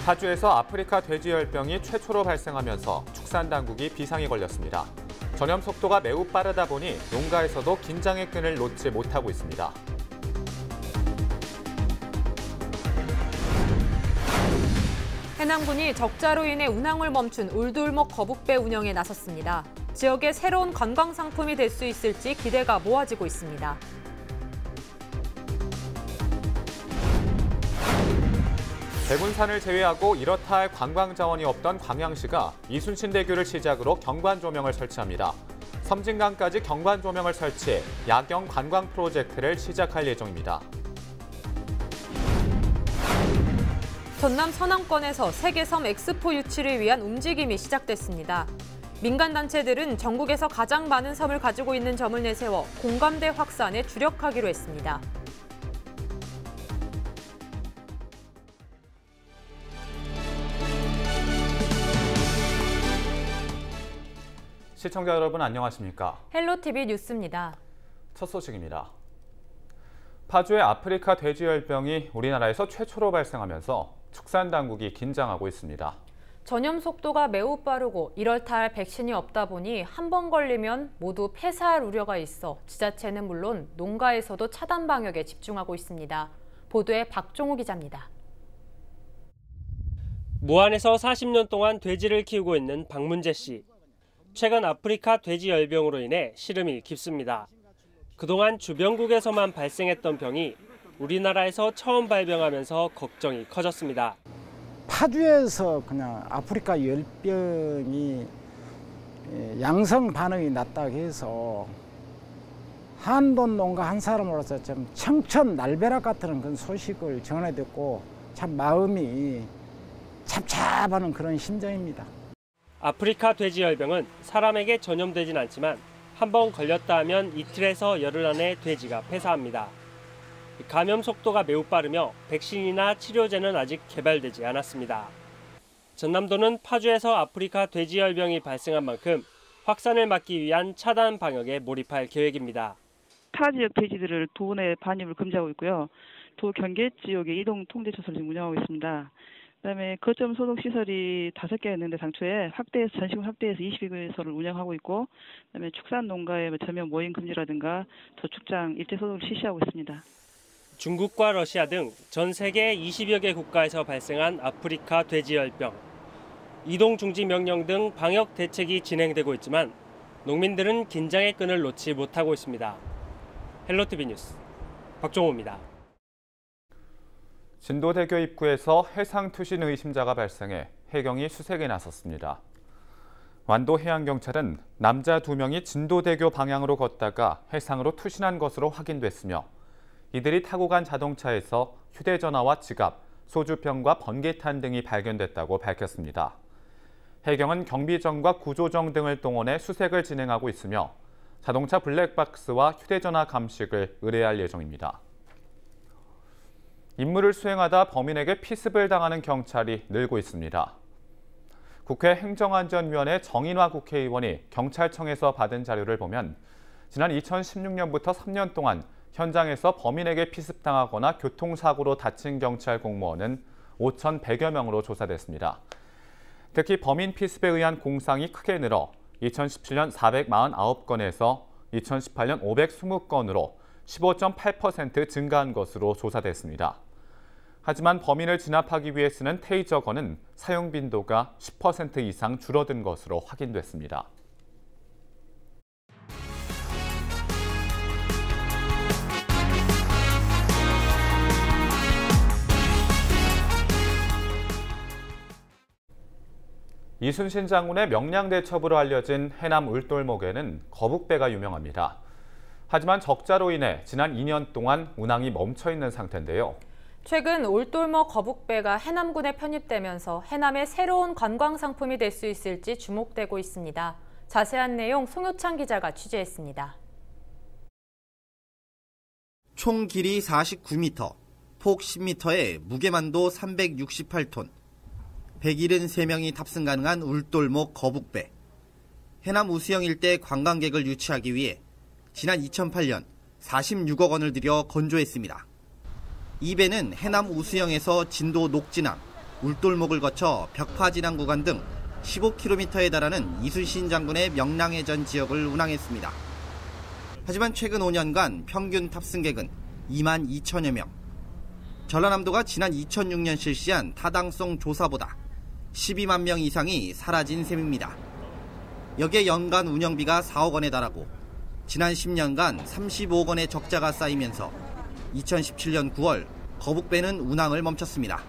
파주에서 아프리카 돼지열병이 최초로 발생하면서 축산당국이 비상에 걸렸습니다. 전염 속도가 매우 빠르다 보니 농가에서도 긴장의 끈을 놓지 못하고 있습니다. 해남군이 적자로 인해 운항을 멈춘 울돌목 거북배 운영에 나섰습니다. 지역의 새로운 관광 상품이 될 수 있을지 기대가 모아지고 있습니다. 대군산을 제외하고 이렇다 할 관광 자원이 없던 광양시가 이순신대교를 시작으로 경관 조명을 설치합니다. 섬진강까지 경관 조명을 설치해 야경 관광 프로젝트를 시작할 예정입니다. 전남 서남권에서 세계섬 엑스포 유치를 위한 움직임이 시작됐습니다. 민간 단체들은 전국에서 가장 많은 섬을 가지고 있는 점을 내세워 공감대 확산에 주력하기로 했습니다. 시청자 여러분 안녕하십니까? 헬로티비 뉴스입니다. 첫 소식입니다. 파주의 아프리카 돼지열병이 우리나라에서 최초로 발생하면서 축산당국이 긴장하고 있습니다. 전염 속도가 매우 빠르고 이렇다 할 백신이 없다 보니 한 번 걸리면 모두 폐사할 우려가 있어 지자체는 물론 농가에서도 차단 방역에 집중하고 있습니다. 보도에 박종우 기자입니다. 무안에서 40년 동안 돼지를 키우고 있는 박문재 씨. 최근 아프리카 돼지열병으로 인해 시름이 깊습니다. 그동안 주변국에서만 발생했던 병이 우리나라에서 처음 발병하면서 걱정이 커졌습니다. 파주에서 그냥 아프리카 열병이 양성 반응이 났다고 해서 한돈 농가 한 사람으로서 좀 청천날벼락 같은 그런 소식을 전해 듣고 참 마음이 찹찹하는 그런 심정입니다. 아프리카 돼지열병은 사람에게 전염되진 않지만 한 번 걸렸다 하면 이틀에서 열흘 안에 돼지가 폐사합니다. 감염 속도가 매우 빠르며 백신이나 치료제는 아직 개발되지 않았습니다. 전남도는 파주에서 아프리카 돼지열병이 발생한 만큼 확산을 막기 위한 차단 방역에 몰입할 계획입니다. 타 지역 돼지들을 도 내 반입을 금지하고 있고요. 도 경계 지역에 이동 통제초소를 지금 운영하고 있습니다. 그다음에 거점 소독 시설이 5개였는데 당초에 전시군 확대해서 22개소를 운영하고 있고, 그다음에 축산 농가의 전면 모임 금지라든가 저축장 일제 소독을 실시하고 있습니다. 중국과 러시아 등 전 세계 20여 개 국가에서 발생한 아프리카 돼지열병. 이동 중지 명령 등 방역 대책이 진행되고 있지만 농민들은 긴장의 끈을 놓지 못하고 있습니다. 헬로티비 뉴스 박종호입니다. 진도대교 입구에서 해상투신 의심자가 발생해 해경이 수색에 나섰습니다. 완도해양경찰은 남자 2명이 진도대교 방향으로 걷다가 해상으로 투신한 것으로 확인됐으며 이들이 타고 간 자동차에서 휴대전화와 지갑, 소주병과 번개탄 등이 발견됐다고 밝혔습니다. 해경은 경비정과 구조정 등을 동원해 수색을 진행하고 있으며 자동차 블랙박스와 휴대전화 감식을 의뢰할 예정입니다. 임무를 수행하다 범인에게 피습을 당하는 경찰이 늘고 있습니다. 국회 행정안전위원회 정인화 국회의원이 경찰청에서 받은 자료를 보면 지난 2016년부터 3년 동안 현장에서 범인에게 피습당하거나 교통사고로 다친 경찰 공무원은 5,100여 명으로 조사됐습니다. 특히 범인 피습에 의한 공상이 크게 늘어 2017년 449건에서 2018년 520건으로 15.8% 증가한 것으로 조사됐습니다. 하지만 범인을 진압하기 위해 쓰는 테이저건은 사용 빈도가 10% 이상 줄어든 것으로 확인됐습니다. 이순신 장군의 명량대첩으로 알려진 해남 울돌목에는 거북배가 유명합니다. 하지만 적자로 인해 지난 2년 동안 운항이 멈춰 있는 상태인데요. 최근 울돌목 거북배가 해남군에 편입되면서 해남의 새로운 관광 상품이 될 수 있을지 주목되고 있습니다. 자세한 내용 송효창 기자가 취재했습니다. 총 길이 49m, 폭 10m에 무게만도 368톤, 173명이 탑승 가능한 울돌목 거북배. 해남 우수영 일대 관광객을 유치하기 위해 지난 2008년 46억 원을 들여 건조했습니다. 이 배는 해남 우수영에서 진도 녹진항, 울돌목을 거쳐 벽파 진앙 구간 등 15km에 달하는 이순신 장군의 명랑해전 지역을 운항했습니다. 하지만 최근 5년간 평균 탑승객은 2만 2천여 명. 전라남도가 지난 2006년 실시한 타당성 조사보다 12만 명 이상이 사라진 셈입니다. 여기에 연간 운영비가 4억 원에 달하고 지난 10년간 35억 원의 적자가 쌓이면서 2017년 9월 거북배는 운항을 멈췄습니다.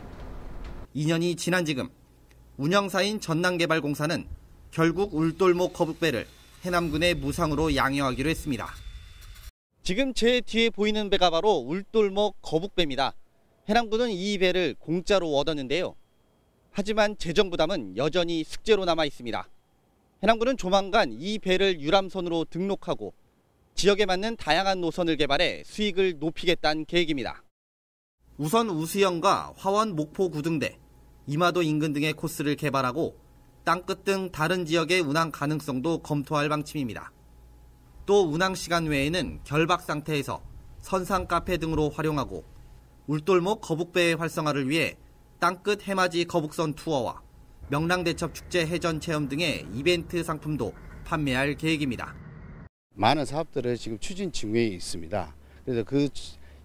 2년이 지난 지금 운영사인 전남개발공사는 결국 울돌목 거북배를 해남군에 무상으로 양여하기로 했습니다. 지금 제 뒤에 보이는 배가 바로 울돌목 거북배입니다. 해남군은 이 배를 공짜로 얻었는데요. 하지만 재정 부담은 여전히 숙제로 남아 있습니다. 해남군은 조만간 이 배를 유람선으로 등록하고 지역에 맞는 다양한 노선을 개발해 수익을 높이겠다는 계획입니다. 우선 우수영과 화원, 목포, 구등대, 이마도 인근 등의 코스를 개발하고 땅끝 등 다른 지역의 운항 가능성도 검토할 방침입니다. 또 운항 시간 외에는 결박 상태에서 선상 카페 등으로 활용하고 울돌목 거북배의 활성화를 위해 땅끝 해맞이 거북선 투어와 명랑대첩 축제 해전 체험 등의 이벤트 상품도 판매할 계획입니다. 많은 사업들을 지금 추진 중에 있습니다. 그래서 그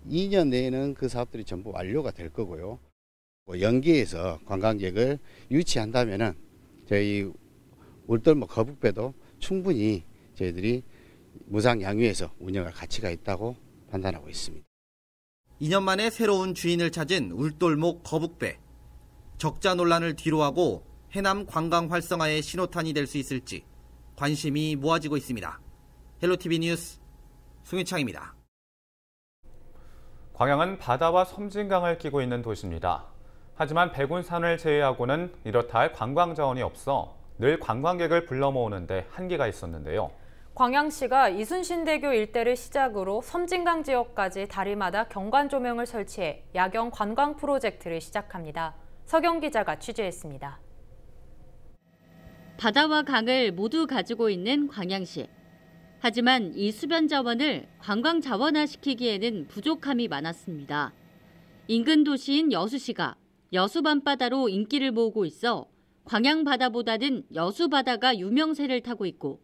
2년 내에는 그 사업들이 전부 완료가 될 거고요. 연계해서 관광객을 유치한다면은 저희 울돌목 거북배도 충분히 저희들이 무상 양유해서 운영할 가치가 있다고 판단하고 있습니다. 2년 만에 새로운 주인을 찾은 울돌목 거북배. 적자 논란을 뒤로하고 해남 관광 활성화의 신호탄이 될 수 있을지 관심이 모아지고 있습니다. 헬로티비 뉴스 송유창입니다. 광양은 바다와 섬진강을 끼고 있는 도시입니다. 하지만 백운산을 제외하고는 이렇다 할 관광 자원이 없어 늘 관광객을 불러 모으는데 한계가 있었는데요. 광양시가 이순신대교 일대를 시작으로 섬진강 지역까지 다리마다 경관 조명을 설치해 야경 관광 프로젝트를 시작합니다. 서경 기자가 취재했습니다. 바다와 강을 모두 가지고 있는 광양시. 하지만 이 수변 자원을 관광 자원화시키기에는 부족함이 많았습니다. 인근 도시인 여수시가 여수 밤바다로 인기를 모으고 있어 광양 바다보다는 여수 바다가 유명세를 타고 있고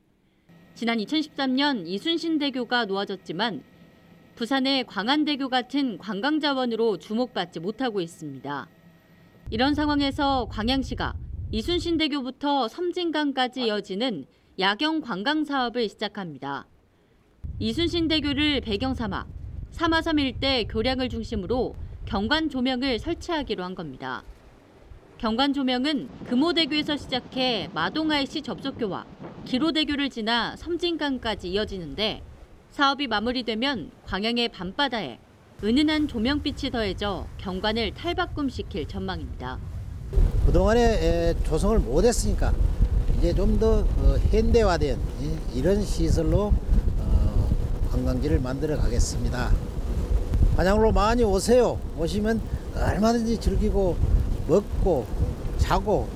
지난 2013년 이순신대교가 놓아졌지만 부산의 광안대교 같은 관광 자원으로 주목받지 못하고 있습니다. 이런 상황에서 광양시가 이순신대교부터 섬진강까지 이어지는 야경 관광 사업을 시작합니다. 이순신대교를 배경 삼아 삼하섬 일대 교량을 중심으로 경관 조명을 설치하기로 한 겁니다. 경관 조명은 금호대교에서 시작해 마동IC 접속교와 기로대교를 지나 섬진강까지 이어지는데 사업이 마무리되면 광양의 밤바다에 은은한 조명빛이 더해져 경관을 탈바꿈시킬 전망입니다. 그동안에 조성을 못했으니까 이제 좀 더 현대화된 이런 시설로 관광지를 만들어 가겠습니다. 광양으로 많이 오세요. 오시면 얼마든지 즐기고 먹고 자고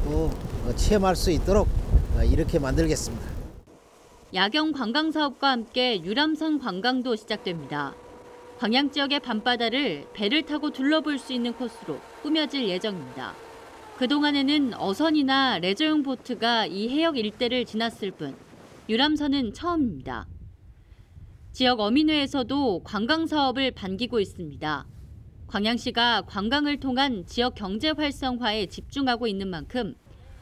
또 체험할 수 있도록 이렇게 만들겠습니다. 야경 관광 사업과 함께 유람선 관광도 시작됩니다. 광양 지역의 밤바다를 배를 타고 둘러볼 수 있는 코스로 꾸며질 예정입니다. 그동안에는 어선이나 레저용 보트가 이 해역 일대를 지났을 뿐 유람선은 처음입니다. 지역 어민회에서도 관광 사업을 반기고 있습니다. 광양시가 관광을 통한 지역 경제 활성화에 집중하고 있는 만큼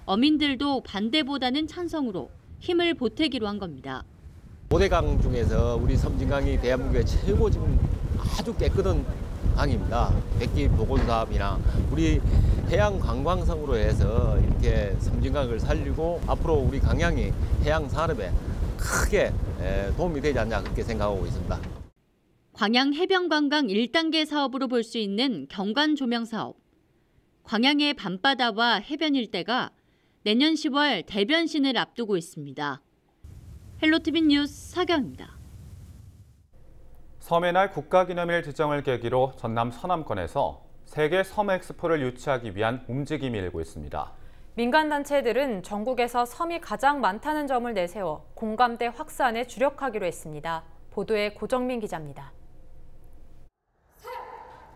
어민들도 반대보다는 찬성으로 힘을 보태기로 한 겁니다. 5대강 중에서 우리 섬진강이 대한민국의 최고 지금 아주 깨끗한 강입니다. 백기 보건 사업이나 우리 해양 관광성으로 해서 이렇게 섬진강을 살리고 앞으로 우리 광양이 해양 산업에 크게 도움이 되지 않냐 그렇게 생각하고 있습니다. 광양 해변관광 1단계 사업으로 볼 수 있는 경관 조명 사업. 광양의 밤바다와 해변 일대가 내년 10월 대변신을 앞두고 있습니다. 헬로티비 뉴스 서경입니다. 섬의 날 국가기념일 지정을 계기로 전남 서남권에서 세계 섬 엑스포를 유치하기 위한 움직임이 일고 있습니다. 민간단체들은 전국에서 섬이 가장 많다는 점을 내세워 공감대 확산에 주력하기로 했습니다. 보도에 고정민 기자입니다.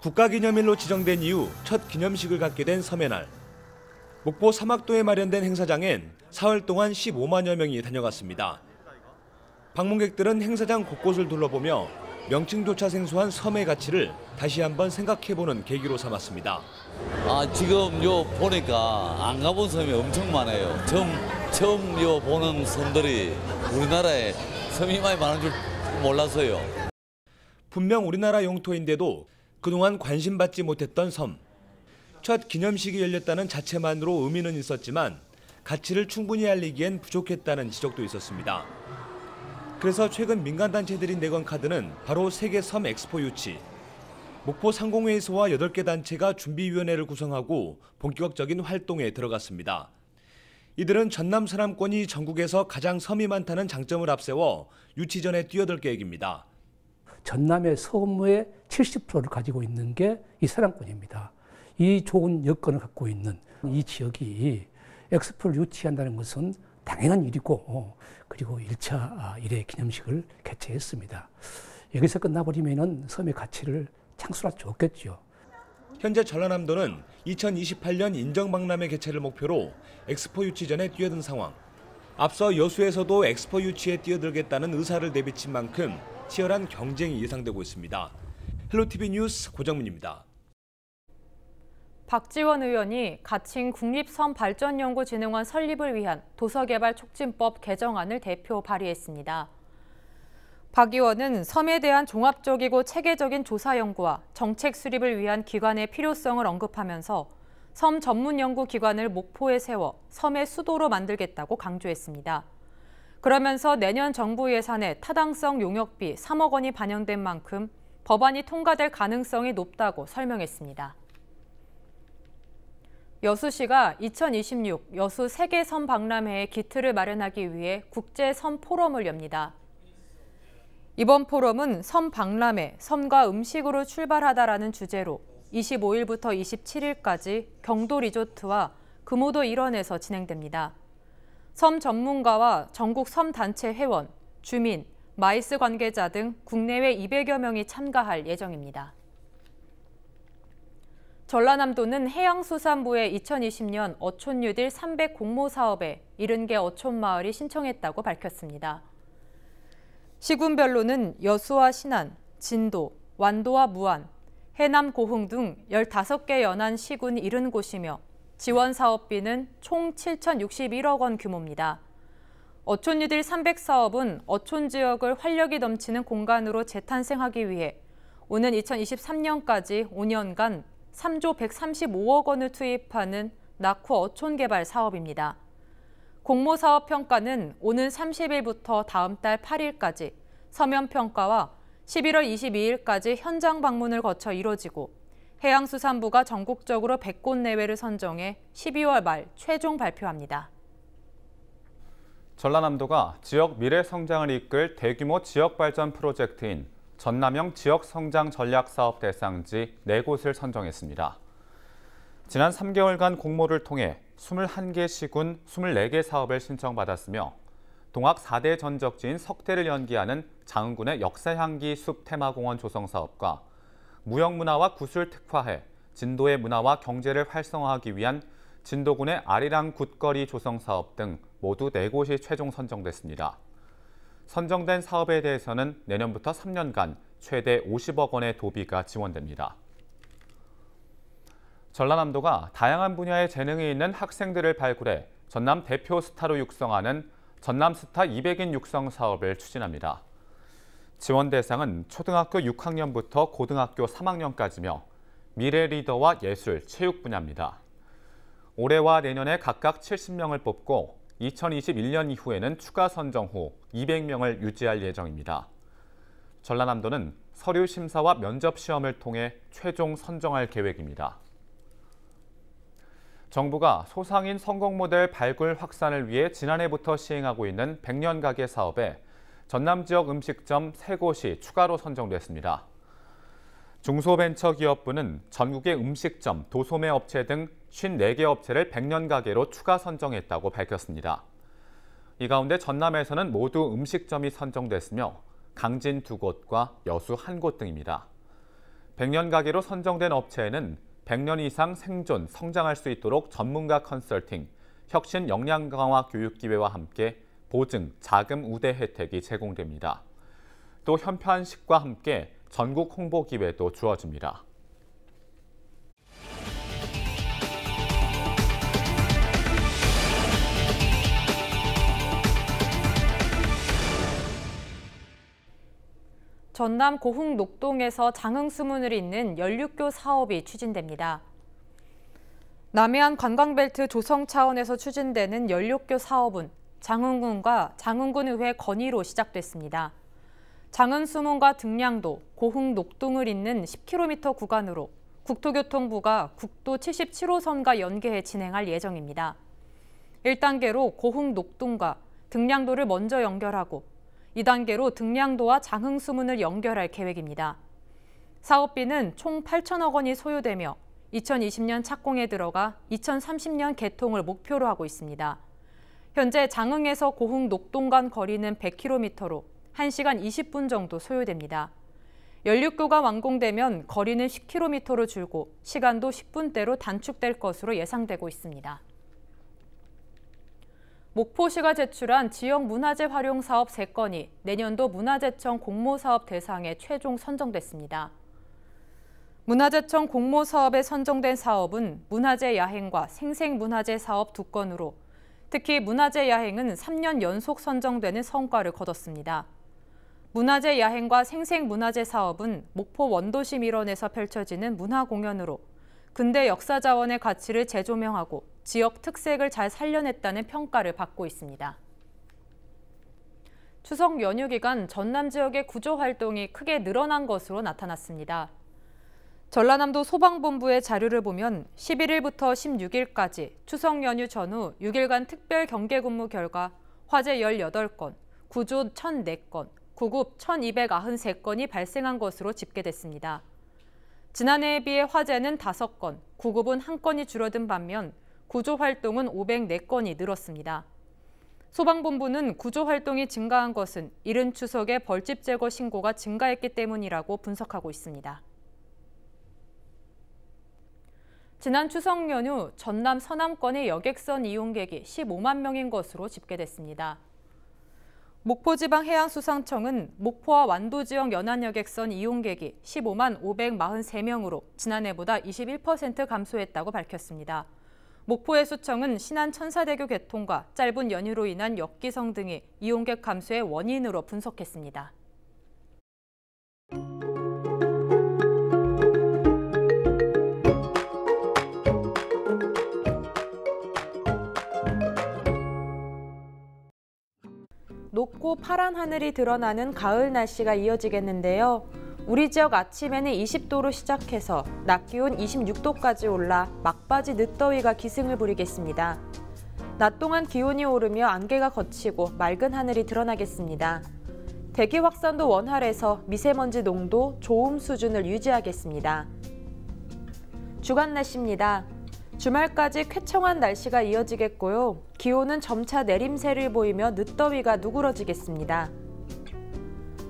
국가기념일로 지정된 이후 첫 기념식을 갖게 된 섬의 날. 목포 사막도에 마련된 행사장엔 사흘 동안 15만여 명이 다녀갔습니다. 방문객들은 행사장 곳곳을 둘러보며 명칭조차 생소한 섬의 가치를 다시 한번 생각해보는 계기로 삼았습니다. 지금 요 보니까 안 가본 섬이 엄청 많아요. 처음 요 보는 섬들이 우리나라에 섬이 많이 많은 줄 몰랐어요. 분명 우리나라 영토인데도 그동안 관심받지 못했던 섬. 첫 기념식이 열렸다는 자체만으로 의미는 있었지만 가치를 충분히 알리기엔 부족했다는 지적도 있었습니다. 그래서 최근 민간단체들이 내건 카드는 바로 세계 섬 엑스포 유치. 목포 상공회의소와 8개 단체가 준비위원회를 구성하고 본격적인 활동에 들어갔습니다. 이들은 전남 서남권이 전국에서 가장 섬이 많다는 장점을 앞세워 유치 전에 뛰어들 계획입니다. 전남의 섬의 70%를 가지고 있는 게 이 서남권입니다. 이 좋은 여건을 갖고 있는 이 지역이 엑스포를 유치한다는 것은 당연한 일이고, 그리고 1차 1회 기념식을 개최했습니다. 여기서 끝나버리면 섬의 가치를 창출할 수 없겠죠. 현재 전라남도는 2028년 인정박람회 개최를 목표로 엑스포 유치 전에 뛰어든 상황. 앞서 여수에서도 엑스포 유치에 뛰어들겠다는 의사를 내비친 만큼 치열한 경쟁이 예상되고 있습니다. 헬로티비 뉴스 고정민입니다. 박지원 의원이 가칭 국립섬발전연구진흥원 설립을 위한 도서개발촉진법 개정안을 대표 발의했습니다. 박 의원은 섬에 대한 종합적이고 체계적인 조사 연구와 정책 수립을 위한 기관의 필요성을 언급하면서 섬 전문 연구 기관을 목포에 세워 섬의 수도로 만들겠다고 강조했습니다. 그러면서 내년 정부 예산에 타당성 용역비 3억 원이 반영된 만큼 법안이 통과될 가능성이 높다고 설명했습니다. 여수시가 2026 여수 세계섬 박람회의 기틀을 마련하기 위해 국제섬 포럼을 엽니다. 이번 포럼은 섬 박람회, 섬과 음식으로 출발하다라는 주제로 25일부터 27일까지 경도 리조트와 금오도 일원에서 진행됩니다. 섬 전문가와 전국 섬 단체 회원, 주민, 마이스 관계자 등 국내외 200여 명이 참가할 예정입니다. 전라남도는 해양수산부의 2020년 어촌뉴딜 300 공모 사업에 70개 어촌마을이 신청했다고 밝혔습니다. 시군별로는 여수와 신안, 진도, 완도와 무안, 해남 고흥 등 15개 연안 시군 70곳이며 지원 사업비는 총 7,061억 원 규모입니다. 어촌뉴딜 300 사업은 어촌 지역을 활력이 넘치는 공간으로 재탄생하기 위해 오는 2023년까지 5년간 3조 135억 원을 투입하는 낙후 어촌 개발 사업입니다. 공모 사업 평가는 오는 30일부터 다음 달 8일까지 서면 평가와 11월 22일까지 현장 방문을 거쳐 이뤄지고 해양수산부가 전국적으로 100곳 내외를 선정해 12월 말 최종 발표합니다. 전라남도가 지역 미래 성장을 이끌 대규모 지역 발전 프로젝트인 전남형 지역성장전략사업 대상지 4곳을 선정했습니다. 지난 3개월간 공모를 통해 21개 시군 24개 사업을 신청받았으며 동학 4대 전적지인 석대를 연기하는 장흥군의 역사향기 숲 테마공원 조성 사업과 무형문화와 구슬 특화해 진도의 문화와 경제를 활성화하기 위한 진도군의 아리랑 굿거리 조성 사업 등 모두 4곳이 최종 선정됐습니다. 선정된 사업에 대해서는 내년부터 3년간 최대 50억 원의 도비가 지원됩니다. 전라남도가 다양한 분야의 재능이 있는 학생들을 발굴해 전남 대표 스타로 육성하는 전남스타 200인 육성 사업을 추진합니다. 지원 대상은 초등학교 6학년부터 고등학교 3학년까지며 미래 리더와 예술, 체육 분야입니다. 올해와 내년에 각각 70명을 뽑고 2021년 이후에는 추가 선정 후 200명을 유지할 예정입니다. 전라남도는 서류 심사와 면접 시험을 통해 최종 선정할 계획입니다. 정부가 소상인 성공 모델 발굴 확산을 위해 지난해부터 시행하고 있는 100년 가게 사업에 전남 지역 음식점 3곳이 추가로 선정됐습니다. 중소벤처기업부는 전국의 음식점, 도소매 업체 등 54개 업체를 100년 가게로 추가 선정했다고 밝혔습니다. 이 가운데 전남에서는 모두 음식점이 선정됐으며 강진 2곳과 여수 1곳 등입니다. 100년 가게로 선정된 업체에는 100년 이상 생존, 성장할 수 있도록 전문가 컨설팅, 혁신 역량 강화 교육 기회와 함께 보증, 자금 우대 혜택이 제공됩니다. 또 현판식과 함께 전국 홍보 기회도 주어집니다. 전남 고흥 녹동에서 장흥수문을 잇는 연륙교 사업이 추진됩니다. 남해안 관광벨트 조성 차원에서 추진되는 연륙교 사업은 장흥군과 장흥군의회 건의로 시작됐습니다. 장흥수문과 등량도, 고흥 녹동을 잇는 10km 구간으로 국토교통부가 국도 77호선과 연계해 진행할 예정입니다. 1단계로 고흥 녹동과 등량도를 먼저 연결하고 2단계로 등량도와 장흥수문을 연결할 계획입니다. 사업비는 총 8천억 원이 소요되며 2020년 착공에 들어가 2030년 개통을 목표로 하고 있습니다. 현재 장흥에서 고흥 녹동 간 거리는 100km로 1시간 20분 정도 소요됩니다. 연륙교가 완공되면 거리는 10km로 줄고 시간도 10분대로 단축될 것으로 예상되고 있습니다. 목포시가 제출한 지역 문화재 활용 사업 3건이 내년도 문화재청 공모사업 대상에 최종 선정됐습니다. 문화재청 공모사업에 선정된 사업은 문화재 야행과 생생문화재 사업 2건으로 특히 문화재 야행은 3년 연속 선정되는 성과를 거뒀습니다. 문화재 야행과 생생문화재 사업은 목포 원도심 일원에서 펼쳐지는 문화공연으로 근대 역사자원의 가치를 재조명하고 지역 특색을 잘 살려냈다는 평가를 받고 있습니다. 추석 연휴 기간 전남 지역의 구조 활동이 크게 늘어난 것으로 나타났습니다. 전라남도 소방본부의 자료를 보면 11일부터 16일까지 추석 연휴 전후 6일간 특별 경계 근무 결과 화재 18건, 구조 1,004건, 구급 1,293건이 발생한 것으로 집계됐습니다. 지난해에 비해 화재는 5건, 구급은 1건이 줄어든 반면 구조 활동은 504건이 늘었습니다. 소방본부는 구조 활동이 증가한 것은 이른 추석에 벌집 제거 신고가 증가했기 때문이라고 분석하고 있습니다. 지난 추석 연휴 전남 서남권의 여객선 이용객이 15만 명인 것으로 집계됐습니다. 목포지방해양수산청은 목포와 완도 지역 연안여객선 이용객이 15만 543명으로 지난해보다 21% 감소했다고 밝혔습니다. 목포해수청은 신안 천사대교 개통과 짧은 연휴로 인한 역기성 등이 이용객 감소의 원인으로 분석했습니다. 높고 파란 하늘이 드러나는 가을 날씨가 이어지겠는데요. 우리 지역 아침에는 20도로 시작해서 낮 기온 26도까지 올라 막바지 늦더위가 기승을 부리겠습니다. 낮 동안 기온이 오르며 안개가 걷히고 맑은 하늘이 드러나겠습니다. 대기 확산도 원활해서 미세먼지 농도 좋음 수준을 유지하겠습니다. 주간 날씨입니다. 주말까지 쾌청한 날씨가 이어지겠고요. 기온은 점차 내림세를 보이며 늦더위가 누그러지겠습니다.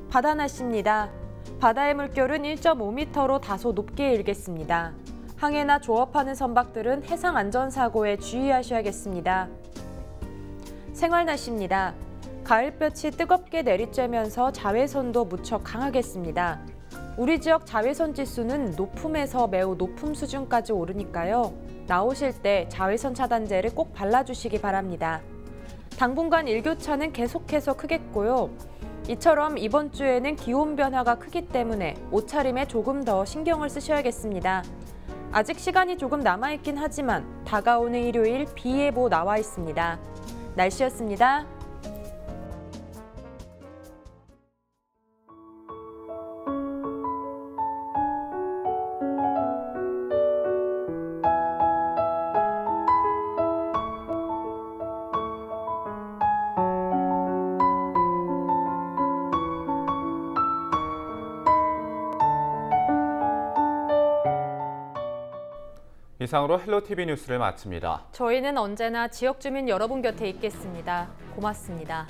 바다 날씨입니다. 바다의 물결은 1.5m로 다소 높게 일겠습니다. 항해나 조업하는 선박들은 해상 안전사고에 주의하셔야겠습니다. 생활 날씨입니다. 가을볕이 뜨겁게 내리쬐면서 자외선도 무척 강하겠습니다. 우리 지역 자외선 지수는 높음에서 매우 높음 수준까지 오르니까요. 나오실 때 자외선 차단제를 꼭 발라주시기 바랍니다. 당분간 일교차는 계속해서 크겠고요. 이처럼 이번 주에는 기온 변화가 크기 때문에 옷차림에 조금 더 신경을 쓰셔야겠습니다. 아직 시간이 조금 남아있긴 하지만 다가오는 일요일 비 예보 나와 있습니다. 날씨였습니다. 이상으로 헬로티비 뉴스를 마칩니다. 저희는 언제나 지역 주민 여러분 곁에 있겠습니다. 고맙습니다.